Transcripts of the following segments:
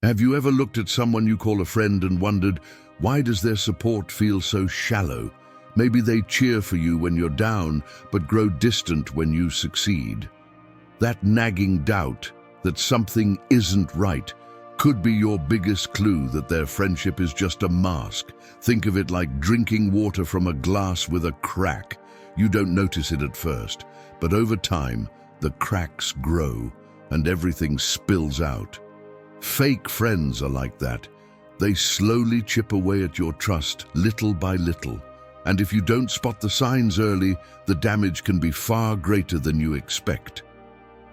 Have you ever looked at someone you call a friend and wondered, why does their support feel so shallow? Maybe they cheer for you when you're down, but grow distant when you succeed. That nagging doubt that something isn't right could be your biggest clue that their friendship is just a mask. Think of it like drinking water from a glass with a crack. You don't notice it at first, but over time, the cracks grow and everything spills out. Fake friends are like that. They slowly chip away at your trust, little by little. And if you don't spot the signs early, the damage can be far greater than you expect.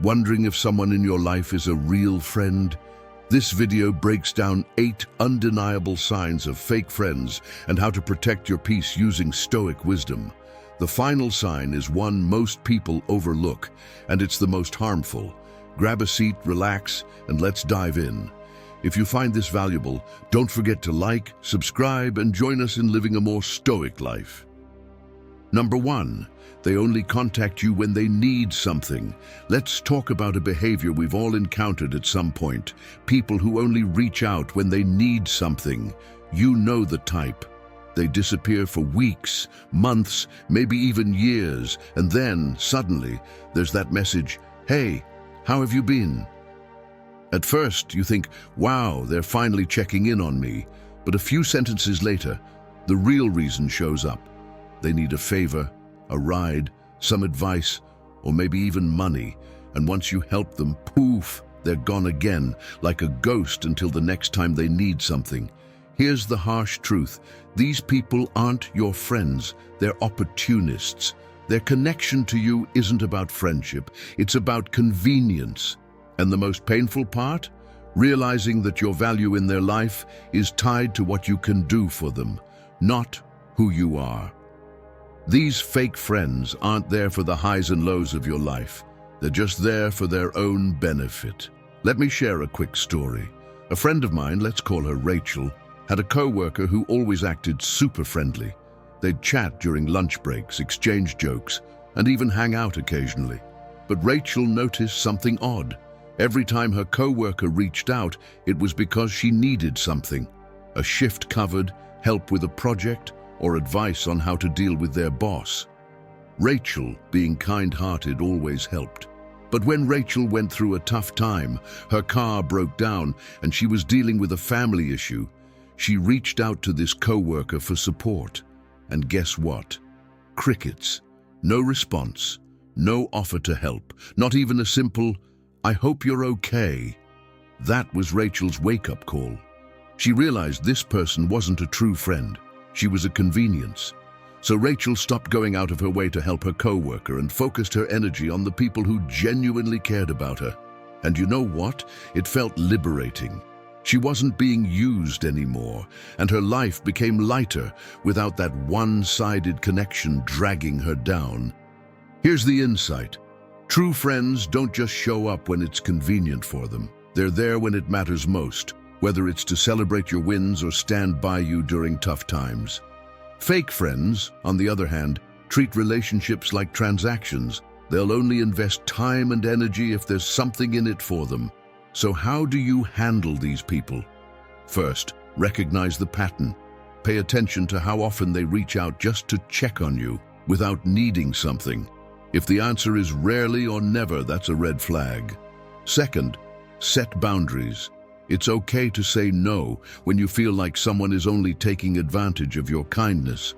Wondering if someone in your life is a real friend? This video breaks down 8 undeniable signs of fake friends and how to protect your peace using Stoic wisdom. The final sign is one most people overlook, and it's the most harmful. Grab a seat, relax, and let's dive in. If you find this valuable, don't forget to like, subscribe, and join us in living a more stoic life. Number 1, they only contact you when they need something. Let's talk about a behavior we've all encountered at some point. People who only reach out when they need something. You know the type. They disappear for weeks, months, maybe even years, and then, suddenly, there's that message, "Hey, how have you been?" At first, you think, wow, they're finally checking in on me. But a few sentences later, the real reason shows up. They need a favor, a ride, some advice, or maybe even money. And once you help them, poof, they're gone again, like a ghost until the next time they need something. Here's the harsh truth. These people aren't your friends. They're opportunists. Their connection to you isn't about friendship. It's about convenience. And the most painful part? Realizing that your value in their life is tied to what you can do for them, not who you are. These fake friends aren't there for the highs and lows of your life. They're just there for their own benefit. Let me share a quick story. A friend of mine, let's call her Rachel, had a coworker who always acted super friendly. They'd chat during lunch breaks, exchange jokes, and even hang out occasionally. But Rachel noticed something odd. Every time her coworker reached out, it was because she needed something. A shift covered, help with a project, or advice on how to deal with their boss. Rachel, being kind-hearted, always helped. But when Rachel went through a tough time, her car broke down and she was dealing with a family issue, she reached out to this coworker for support. And guess what? Crickets. No response. No offer to help. Not even a simple, "I hope you're okay." That was Rachel's wake-up call. She realized this person wasn't a true friend. She was a convenience. So Rachel stopped going out of her way to help her coworker and focused her energy on the people who genuinely cared about her. And you know what? It felt liberating. She wasn't being used anymore, and her life became lighter without that one-sided connection dragging her down. Here's the insight. True friends don't just show up when it's convenient for them. They're there when it matters most, whether it's to celebrate your wins or stand by you during tough times. Fake friends, on the other hand, treat relationships like transactions. They'll only invest time and energy if there's something in it for them. So how do you handle these people? First, recognize the pattern. Pay attention to how often they reach out just to check on you without needing something. If the answer is rarely or never, that's a red flag. Second, set boundaries. It's okay to say no when you feel like someone is only taking advantage of your kindness.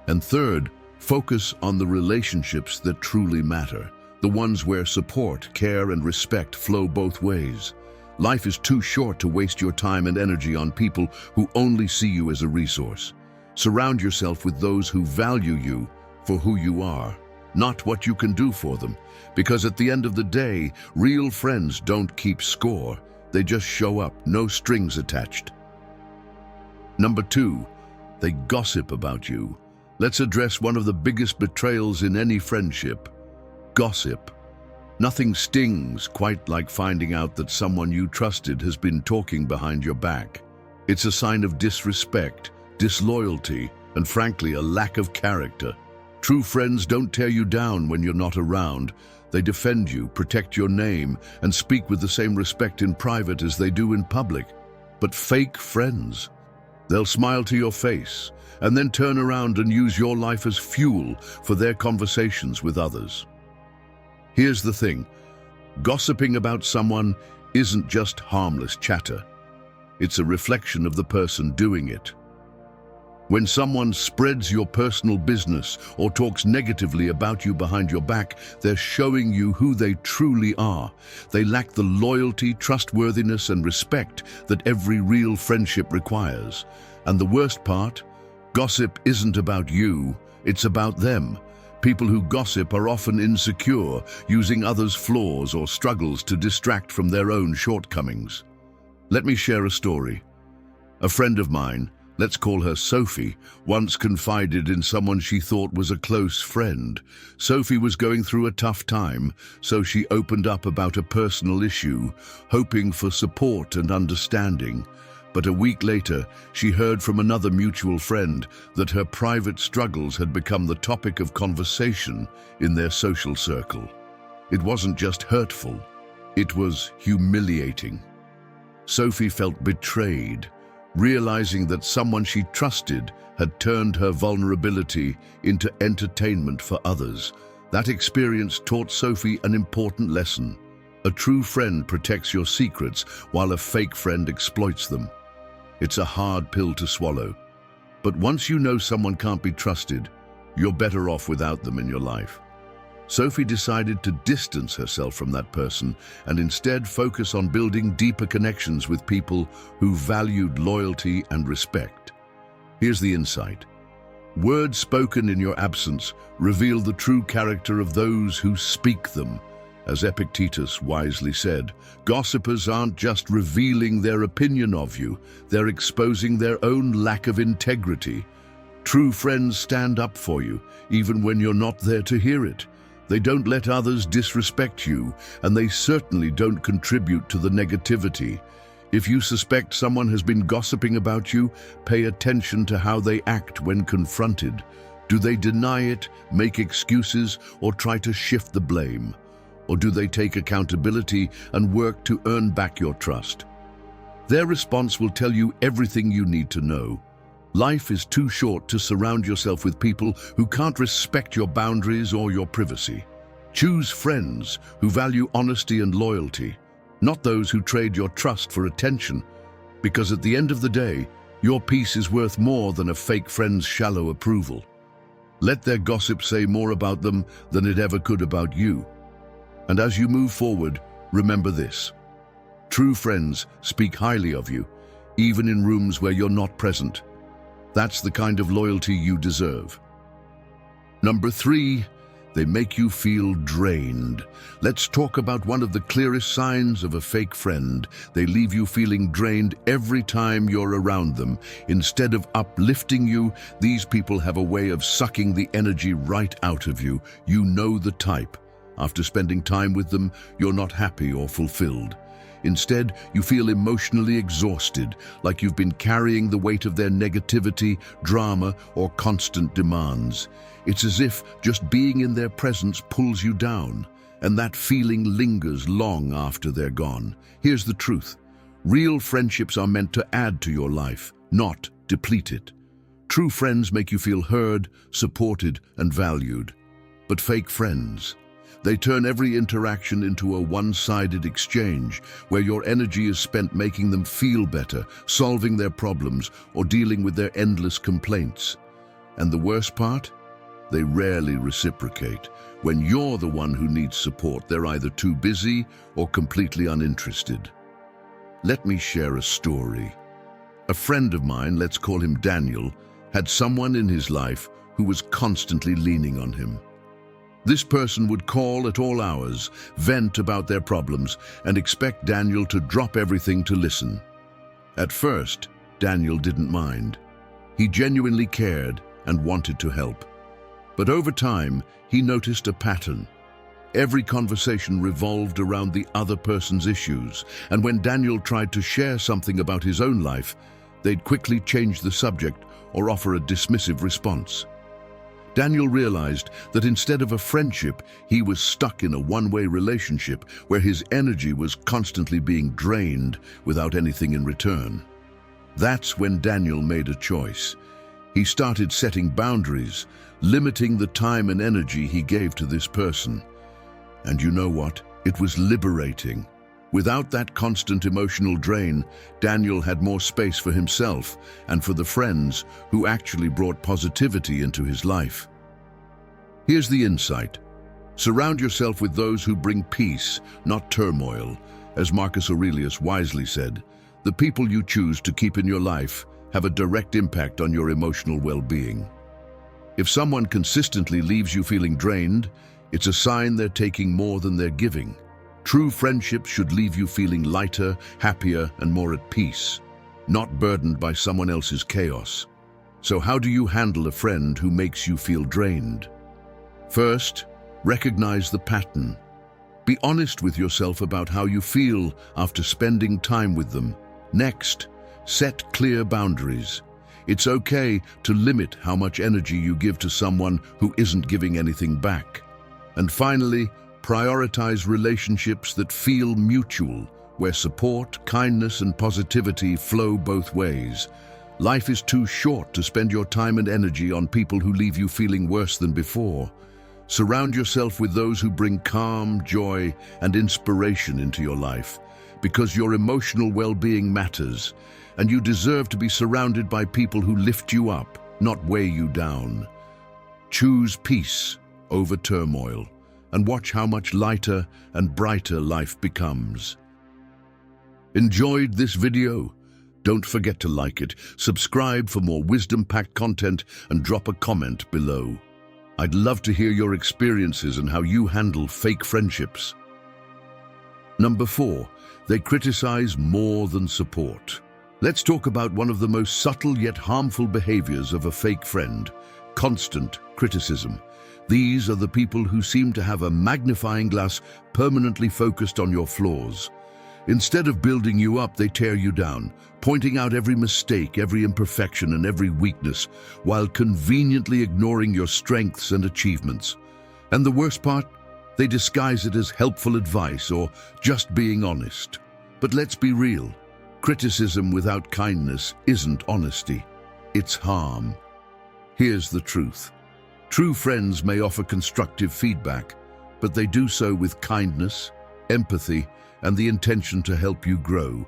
And third, focus on the relationships that truly matter, the ones where support, care, and respect flow both ways. Life is too short to waste your time and energy on people who only see you as a resource. Surround yourself with those who value you for who you are, not what you can do for them. Because at the end of the day, real friends don't keep score. They just show up, no strings attached. Number 2, they gossip about you. Let's address one of the biggest betrayals in any friendship: gossip. Nothing stings quite like finding out that someone you trusted has been talking behind your back. It's a sign of disrespect, disloyalty, and frankly, a lack of character. True friends don't tear you down when you're not around. They defend you, protect your name, and speak with the same respect in private as they do in public. But fake friends, they'll smile to your face and then turn around and use your life as fuel for their conversations with others. Here's the thing, gossiping about someone isn't just harmless chatter. It's a reflection of the person doing it. When someone spreads your personal business or talks negatively about you behind your back, they're showing you who they truly are. They lack the loyalty, trustworthiness, and respect that every real friendship requires. And the worst part, gossip isn't about you, it's about them. People who gossip are often insecure, using others' flaws or struggles to distract from their own shortcomings. Let me share a story. A friend of mine, let's call her Sophie, once confided in someone she thought was a close friend. Sophie was going through a tough time, so she opened up about a personal issue, hoping for support and understanding. But a week later, she heard from another mutual friend that her private struggles had become the topic of conversation in their social circle. It wasn't just hurtful, it was humiliating. Sophie felt betrayed, realizing that someone she trusted had turned her vulnerability into entertainment for others. That experience taught Sophie an important lesson. A true friend protects your secrets while a fake friend exploits them. It's a hard pill to swallow, but once you know someone can't be trusted, you're better off without them in your life. Sophie decided to distance herself from that person and instead focus on building deeper connections with people who valued loyalty and respect. Here's the insight. Words spoken in your absence reveal the true character of those who speak them. As Epictetus wisely said, gossipers aren't just revealing their opinion of you, they're exposing their own lack of integrity. True friends stand up for you, even when you're not there to hear it. They don't let others disrespect you, and they certainly don't contribute to the negativity. If you suspect someone has been gossiping about you, pay attention to how they act when confronted. Do they deny it, make excuses, or try to shift the blame? Or do they take accountability and work to earn back your trust? Their response will tell you everything you need to know. Life is too short to surround yourself with people who can't respect your boundaries or your privacy. Choose friends who value honesty and loyalty, not those who trade your trust for attention, because at the end of the day, your peace is worth more than a fake friend's shallow approval. Let their gossip say more about them than it ever could about you. And as you move forward, remember this. True friends speak highly of you, even in rooms where you're not present. That's the kind of loyalty you deserve. Number 3, they make you feel drained. Let's talk about one of the clearest signs of a fake friend. They leave you feeling drained every time you're around them. Instead of uplifting you, these people have a way of sucking the energy right out of you. You know the type. After spending time with them, you're not happy or fulfilled. Instead, you feel emotionally exhausted, like you've been carrying the weight of their negativity, drama, or constant demands. It's as if just being in their presence pulls you down, and that feeling lingers long after they're gone. Here's the truth. Real friendships are meant to add to your life, not deplete it. True friends make you feel heard, supported, and valued. But fake friends, they turn every interaction into a one-sided exchange where your energy is spent making them feel better, solving their problems, or dealing with their endless complaints. And the worst part? They rarely reciprocate. When you're the one who needs support, they're either too busy or completely uninterested. Let me share a story. A friend of mine, let's call him Daniel, had someone in his life who was constantly leaning on him. This person would call at all hours, vent about their problems, and expect Daniel to drop everything to listen. At first, Daniel didn't mind. He genuinely cared and wanted to help. But over time, he noticed a pattern. Every conversation revolved around the other person's issues, and when Daniel tried to share something about his own life, they'd quickly change the subject or offer a dismissive response. Daniel realized that instead of a friendship, he was stuck in a one-way relationship where his energy was constantly being drained without anything in return. That's when Daniel made a choice. He started setting boundaries, limiting the time and energy he gave to this person. And you know what? It was liberating. Without that constant emotional drain, Daniel had more space for himself and for the friends who actually brought positivity into his life. Here's the insight. Surround yourself with those who bring peace, not turmoil. As Marcus Aurelius wisely said, the people you choose to keep in your life have a direct impact on your emotional well-being. If someone consistently leaves you feeling drained, it's a sign they're taking more than they're giving. True friendship should leave you feeling lighter, happier, and more at peace, not burdened by someone else's chaos. So how do you handle a friend who makes you feel drained? First, recognize the pattern. Be honest with yourself about how you feel after spending time with them. Next, set clear boundaries. It's okay to limit how much energy you give to someone who isn't giving anything back. And finally, prioritize relationships that feel mutual, where support, kindness, and positivity flow both ways. Life is too short to spend your time and energy on people who leave you feeling worse than before. Surround yourself with those who bring calm, joy, and inspiration into your life, because your emotional well-being matters, and you deserve to be surrounded by people who lift you up, not weigh you down. Choose peace over turmoil, and watch how much lighter and brighter life becomes. Enjoyed this video? Don't forget to like it, subscribe for more wisdom-packed content, and drop a comment below. I'd love to hear your experiences and how you handle fake friendships. Number 4, they criticize more than support. Let's talk about one of the most subtle yet harmful behaviors of a fake friend: constant criticism. These are the people who seem to have a magnifying glass permanently focused on your flaws. Instead of building you up, they tear you down, pointing out every mistake, every imperfection, and every weakness, while conveniently ignoring your strengths and achievements. And the worst part? They disguise it as helpful advice or just being honest. But let's be real. Criticism without kindness isn't honesty. It's harm. Here's the truth. True friends may offer constructive feedback, but they do so with kindness, empathy, and the intention to help you grow.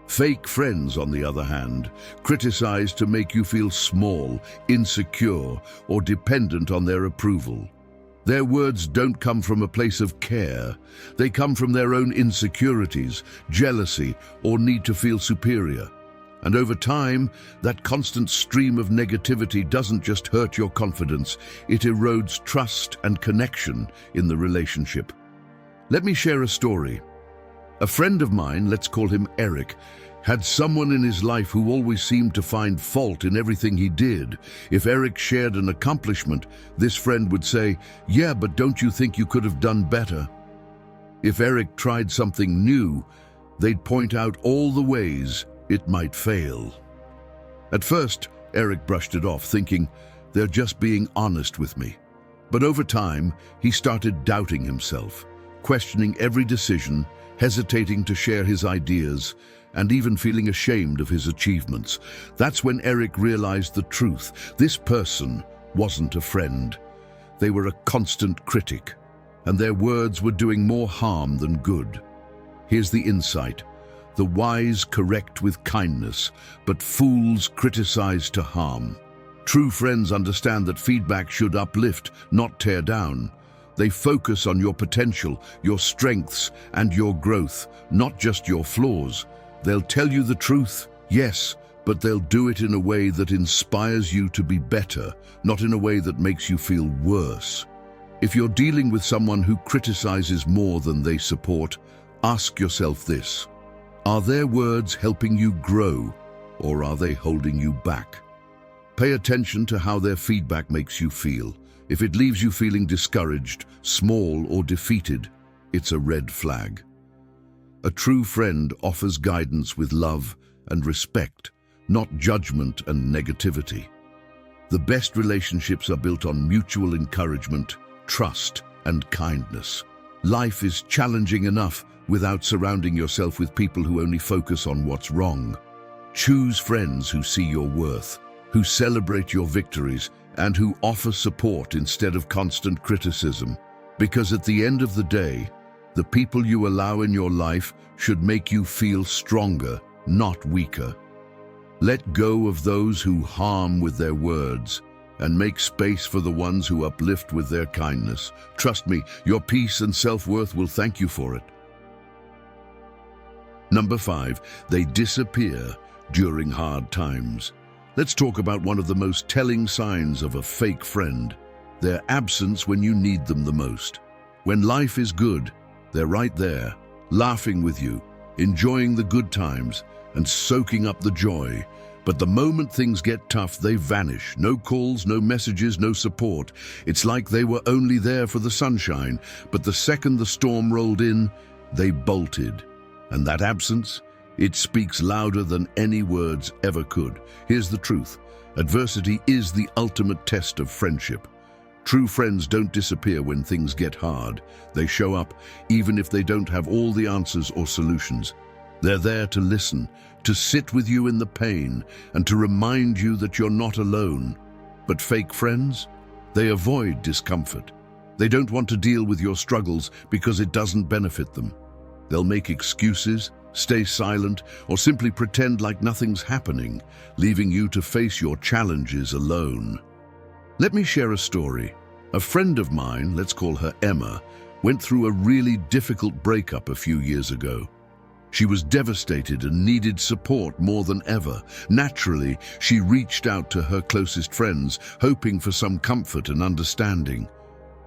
Fake friends, on the other hand, criticize to make you feel small, insecure, or dependent on their approval. Their words don't come from a place of care. They come from their own insecurities, jealousy, or need to feel superior. And over time, that constant stream of negativity doesn't just hurt your confidence, it erodes trust and connection in the relationship. Let me share a story. A friend of mine, let's call him Eric, had someone in his life who always seemed to find fault in everything he did. If Eric shared an accomplishment, this friend would say, "Yeah, but don't you think you could have done better?" If Eric tried something new, they'd point out all the ways it might fail. At first, Eric brushed it off, thinking, "They're just being honest with me." But over time, he started doubting himself, questioning every decision, hesitating to share his ideas, and even feeling ashamed of his achievements. That's when Eric realized the truth. This person wasn't a friend. They were a constant critic, and their words were doing more harm than good. Here's the insight. The wise correct with kindness, but fools criticize to harm. True friends understand that feedback should uplift, not tear down. They focus on your potential, your strengths, and your growth, not just your flaws. They'll tell you the truth, yes, but they'll do it in a way that inspires you to be better, not in a way that makes you feel worse. If you're dealing with someone who criticizes more than they support, ask yourself this: are their words helping you grow, or are they holding you back? Pay attention to how their feedback makes you feel. If it leaves you feeling discouraged, small, or defeated, it's a red flag. A true friend offers guidance with love and respect, not judgment and negativity. The best relationships are built on mutual encouragement, trust, and kindness. Life is challenging enough without surrounding yourself with people who only focus on what's wrong. Choose friends who see your worth, who celebrate your victories, and who offer support instead of constant criticism. Because at the end of the day, the people you allow in your life should make you feel stronger, not weaker. Let go of those who harm with their words and make space for the ones who uplift with their kindness. Trust me, your peace and self-worth will thank you for it. Number 5, they disappear during hard times. Let's talk about one of the most telling signs of a fake friend: their absence when you need them the most. When life is good, they're right there, laughing with you, enjoying the good times, and soaking up the joy. But the moment things get tough, they vanish. No calls, no messages, no support. It's like they were only there for the sunshine, but the second the storm rolled in, they bolted. And that absence, it speaks louder than any words ever could. Here's the truth: adversity is the ultimate test of friendship. True friends don't disappear when things get hard. They show up, even if they don't have all the answers or solutions. They're there to listen, to sit with you in the pain, and to remind you that you're not alone. But fake friends? They avoid discomfort. They don't want to deal with your struggles because it doesn't benefit them. They'll make excuses, stay silent, or simply pretend like nothing's happening, leaving you to face your challenges alone. Let me share a story. A friend of mine, let's call her Emma, went through a really difficult breakup a few years ago. She was devastated and needed support more than ever. Naturally, she reached out to her closest friends, hoping for some comfort and understanding.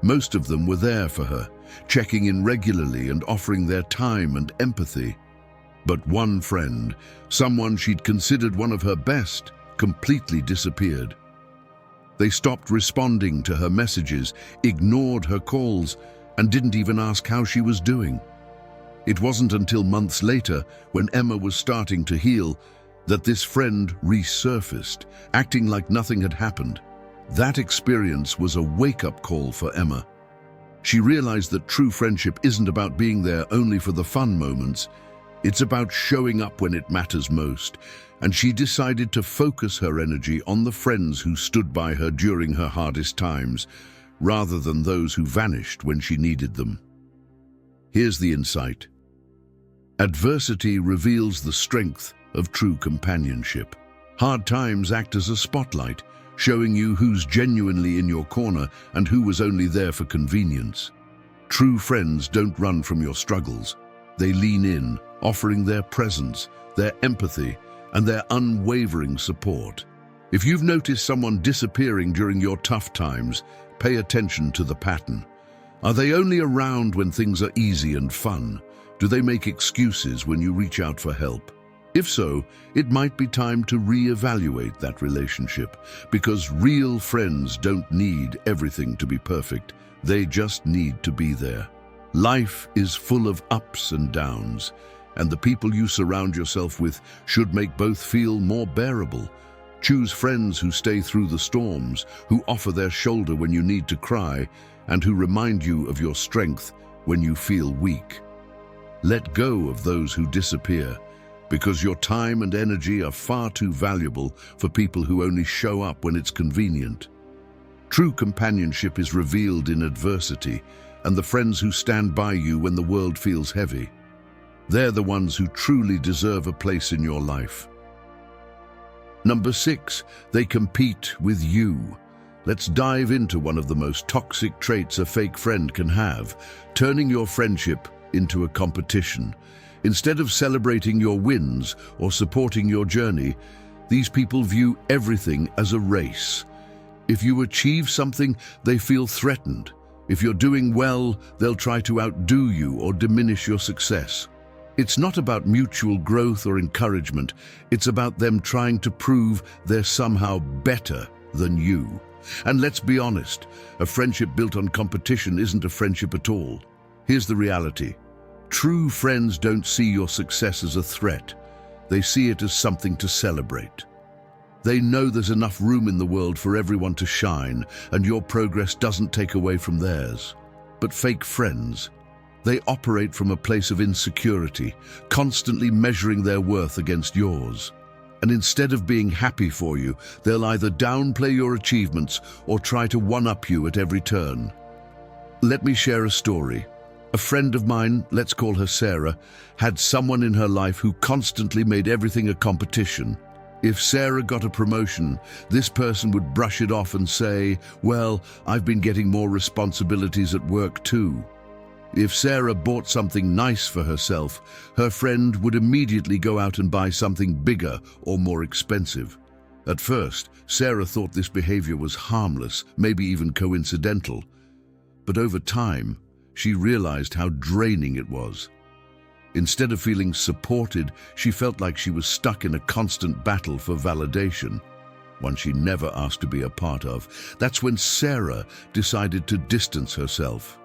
Most of them were there for her, checking in regularly and offering their time and empathy. But one friend, someone she'd considered one of her best, completely disappeared. They stopped responding to her messages, ignored her calls, and didn't even ask how she was doing. It wasn't until months later, when Emma was starting to heal, that this friend resurfaced, acting like nothing had happened. That experience was a wake-up call for Emma. She realized that true friendship isn't about being there only for the fun moments. It's about showing up when it matters most, and she decided to focus her energy on the friends who stood by her during her hardest times, rather than those who vanished when she needed them. Here's the insight. Adversity reveals the strength of true companionship. Hard times act as a spotlight, showing you who's genuinely in your corner and who was only there for convenience. True friends don't run from your struggles. They lean in, offering their presence, their empathy, and their unwavering support. If you've noticed someone disappearing during your tough times, pay attention to the pattern. Are they only around when things are easy and fun? Do they make excuses when you reach out for help? If so, it might be time to reevaluate that relationship, because real friends don't need everything to be perfect. They just need to be there. Life is full of ups and downs, and the people you surround yourself with should make both feel more bearable. Choose friends who stay through the storms, who offer their shoulder when you need to cry, and who remind you of your strength when you feel weak. Let go of those who disappear, because your time and energy are far too valuable for people who only show up when it's convenient. True companionship is revealed in adversity, and the friends who stand by you when the world feels heavy. They're the ones who truly deserve a place in your life. Number 6, they compete with you. Let's dive into one of the most toxic traits a fake friend can have, turning your friendship into a competition. Instead of celebrating your wins or supporting your journey, these people view everything as a race. If you achieve something, they feel threatened. If you're doing well, they'll try to outdo you or diminish your success. It's not about mutual growth or encouragement. It's about them trying to prove they're somehow better than you. And let's be honest, a friendship built on competition isn't a friendship at all. Here's the reality. True friends don't see your success as a threat. They see it as something to celebrate. They know there's enough room in the world for everyone to shine, and your progress doesn't take away from theirs. But fake friends, they operate from a place of insecurity, constantly measuring their worth against yours. And instead of being happy for you, they'll either downplay your achievements or try to one-up you at every turn. Let me share a story. A friend of mine, let's call her Sarah, had someone in her life who constantly made everything a competition. If Sarah got a promotion, this person would brush it off and say, "Well, I've been getting more responsibilities at work too." If Sarah bought something nice for herself, her friend would immediately go out and buy something bigger or more expensive. At first, Sarah thought this behavior was harmless, maybe even coincidental. But over time, she realized how draining it was. Instead of feeling supported, she felt like she was stuck in a constant battle for validation, one she never asked to be a part of. That's when Sarah decided to distance herself.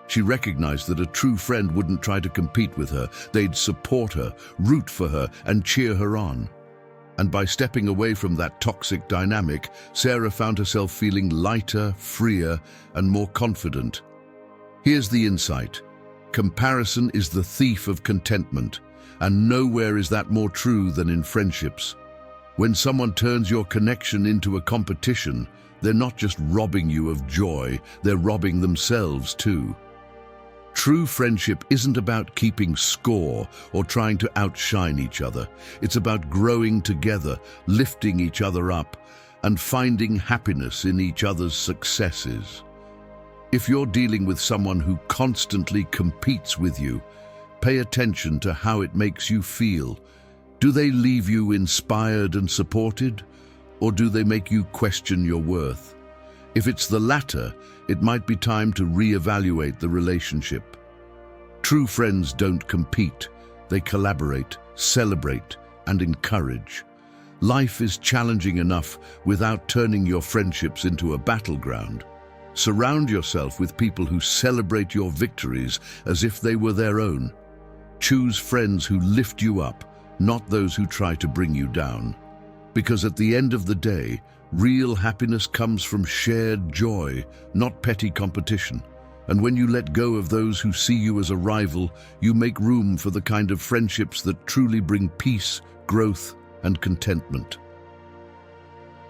She recognized that a true friend wouldn't try to compete with her. They'd support her, root for her, and cheer her on. And by stepping away from that toxic dynamic, Sarah found herself feeling lighter, freer, and more confident. Here's the insight. Comparison is the thief of contentment, and nowhere is that more true than in friendships. When someone turns your connection into a competition, they're not just robbing you of joy, they're robbing themselves too. True friendship isn't about keeping score or trying to outshine each other. It's about growing together, lifting each other up, and finding happiness in each other's successes. If you're dealing with someone who constantly competes with you, pay attention to how it makes you feel. Do they leave you inspired and supported, or do they make you question your worth? If it's the latter, it might be time to reevaluate the relationship. True friends don't compete. They collaborate, celebrate, and encourage. Life is challenging enough without turning your friendships into a battleground. Surround yourself with people who celebrate your victories as if they were their own. Choose friends who lift you up, not those who try to bring you down. Because at the end of the day, real happiness comes from shared joy, not petty competition. And when you let go of those who see you as a rival, you make room for the kind of friendships that truly bring peace, growth, and contentment.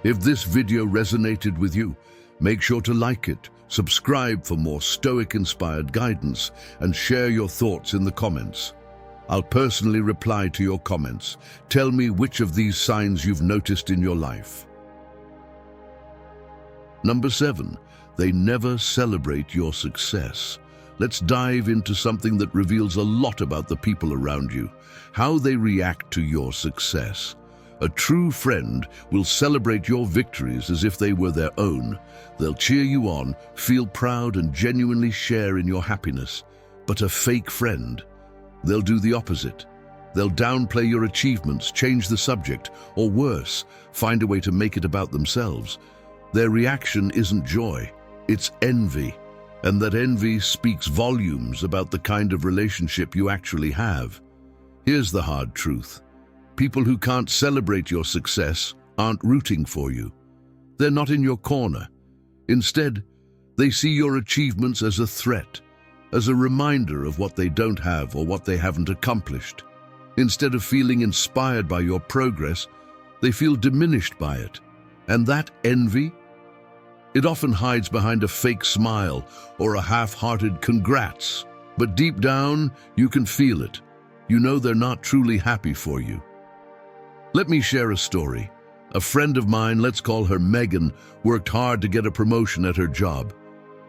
If this video resonated with you, make sure to like it, subscribe for more Stoic-inspired guidance, and share your thoughts in the comments. I'll personally reply to your comments. Tell me which of these signs you've noticed in your life. Number 7, they never celebrate your success. Let's dive into something that reveals a lot about the people around you, how they react to your success. A true friend will celebrate your victories as if they were their own. They'll cheer you on, feel proud, and genuinely share in your happiness. But a fake friend, they'll do the opposite. They'll downplay your achievements, change the subject, or worse, find a way to make it about themselves. Their reaction isn't joy, it's envy. And that envy speaks volumes about the kind of relationship you actually have. Here's the hard truth. People who can't celebrate your success aren't rooting for you. They're not in your corner. Instead, they see your achievements as a threat, as a reminder of what they don't have or what they haven't accomplished. Instead of feeling inspired by your progress, they feel diminished by it. And that envy, it often hides behind a fake smile or a half-hearted congrats. But deep down, you can feel it. You know they're not truly happy for you. Let me share a story. A friend of mine, let's call her Megan, worked hard to get a promotion at her job.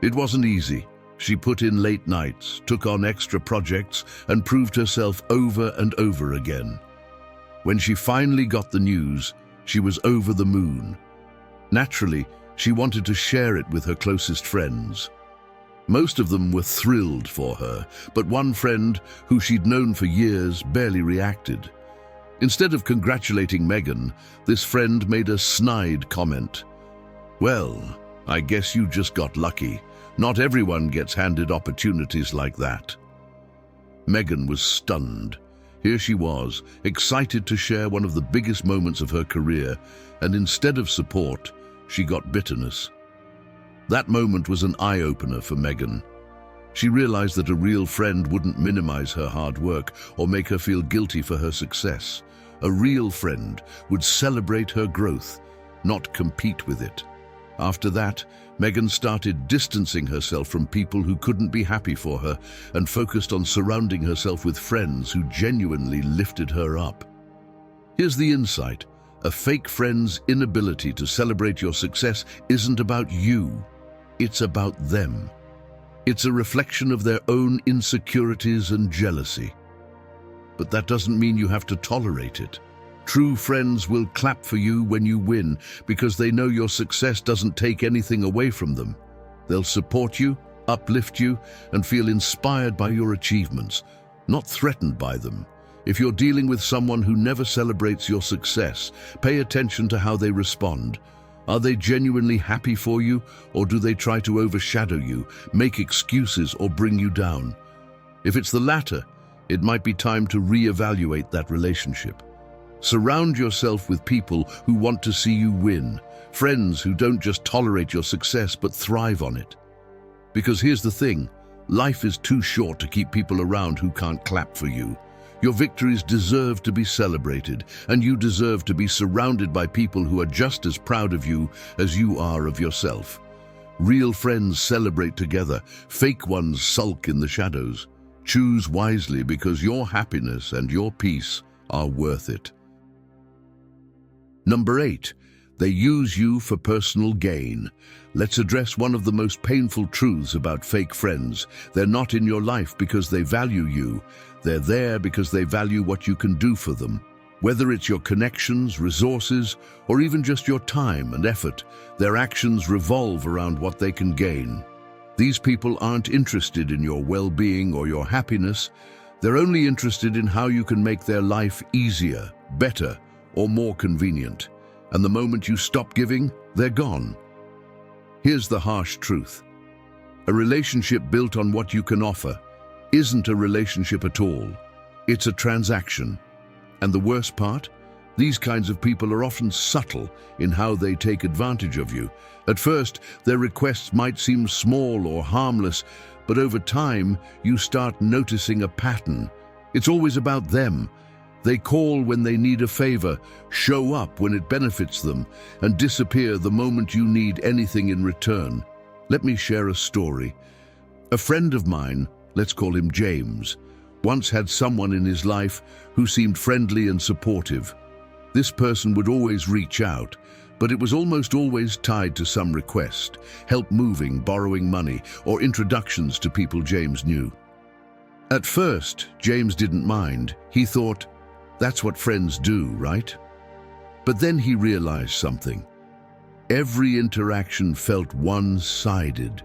It wasn't easy. She put in late nights, took on extra projects, and proved herself over and over again. When she finally got the news, she was over the moon. Naturally, she wanted to share it with her closest friends. Most of them were thrilled for her, but one friend, who she'd known for years, barely reacted. Instead of congratulating Megan, this friend made a snide comment. "Well, I guess you just got lucky. Not everyone gets handed opportunities like that." Megan was stunned. Here she was, excited to share one of the biggest moments of her career, and instead of support, she got bitterness. That moment was an eye-opener for Megan. She realized that a real friend wouldn't minimize her hard work or make her feel guilty for her success. A real friend would celebrate her growth, not compete with it. After that, Megan started distancing herself from people who couldn't be happy for her and focused on surrounding herself with friends who genuinely lifted her up. Here's the insight. A fake friend's inability to celebrate your success isn't about you. It's about them. It's a reflection of their own insecurities and jealousy. But that doesn't mean you have to tolerate it. True friends will clap for you when you win because they know your success doesn't take anything away from them. They'll support you, uplift you, and feel inspired by your achievements, not threatened by them. If you're dealing with someone who never celebrates your success, pay attention to how they respond. Are they genuinely happy for you, or do they try to overshadow you, make excuses, or bring you down? If it's the latter, it might be time to reevaluate that relationship. Surround yourself with people who want to see you win, friends who don't just tolerate your success but thrive on it. Because here's the thing, life is too short to keep people around who can't clap for you. Your victories deserve to be celebrated, and you deserve to be surrounded by people who are just as proud of you as you are of yourself. Real friends celebrate together, fake ones sulk in the shadows. Choose wisely because your happiness and your peace are worth it. Number 8, they use you for personal gain. Let's address one of the most painful truths about fake friends. They're not in your life because they value you. They're there because they value what you can do for them. Whether it's your connections, resources, or even just your time and effort, their actions revolve around what they can gain. These people aren't interested in your well-being or your happiness. They're only interested in how you can make their life easier, better, or more convenient. And the moment you stop giving, they're gone. Here's the harsh truth. A relationship built on what you can offer isn't a relationship at all. It's a transaction. And the worst part? These kinds of people are often subtle in how they take advantage of you. At first, their requests might seem small or harmless, but over time, you start noticing a pattern. It's always about them. They call when they need a favor, show up when it benefits them, and disappear the moment you need anything in return. Let me share a story. A friend of mine, let's call him James, once had someone in his life who seemed friendly and supportive. This person would always reach out, but it was almost always tied to some request, help moving, borrowing money, or introductions to people James knew. At first, James didn't mind. He thought, that's what friends do, right? But then he realized something. Every interaction felt one-sided.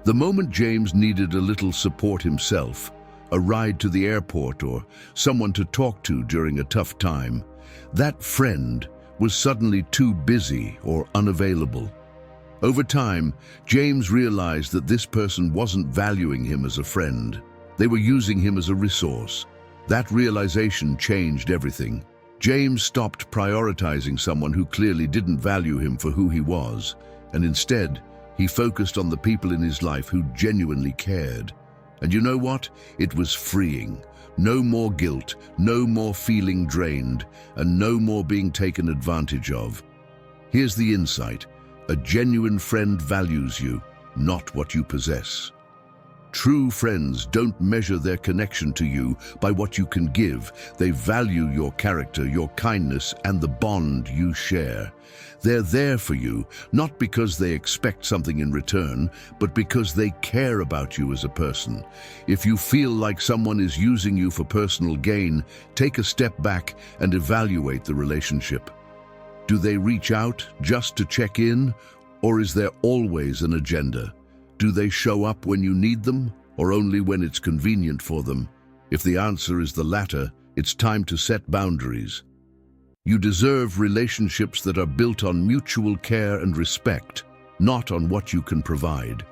The moment James needed a little support himself, a ride to the airport or someone to talk to during a tough time, that friend was suddenly too busy or unavailable. Over time, James realized that this person wasn't valuing him as a friend. They were using him as a resource. That realization changed everything. James stopped prioritizing someone who clearly didn't value him for who he was, and instead, he focused on the people in his life who genuinely cared. And you know what? It was freeing. No more guilt, no more feeling drained, and no more being taken advantage of. Here's the insight. A genuine friend values you, not what you possess. True friends don't measure their connection to you by what you can give. They value your character, your kindness, and the bond you share. They're there for you, not because they expect something in return, but because they care about you as a person. If you feel like someone is using you for personal gain, take a step back and evaluate the relationship. Do they reach out just to check in, or is there always an agenda? Do they show up when you need them, or only when it's convenient for them? If the answer is the latter, it's time to set boundaries. You deserve relationships that are built on mutual care and respect, not on what you can provide.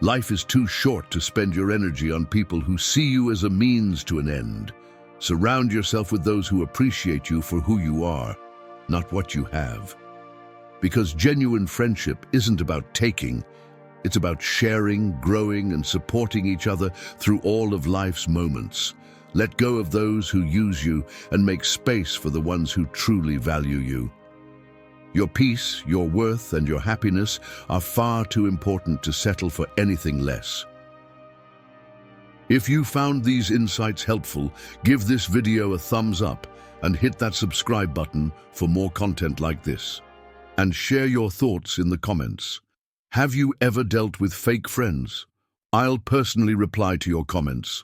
Life is too short to spend your energy on people who see you as a means to an end. Surround yourself with those who appreciate you for who you are, not what you have. Because genuine friendship isn't about taking, it's about sharing, growing, and supporting each other through all of life's moments. Let go of those who use you and make space for the ones who truly value you. Your peace, your worth, and your happiness are far too important to settle for anything less. If you found these insights helpful, give this video a thumbs up and hit that subscribe button for more content like this. And share your thoughts in the comments. Have you ever dealt with fake friends? I'll personally reply to your comments.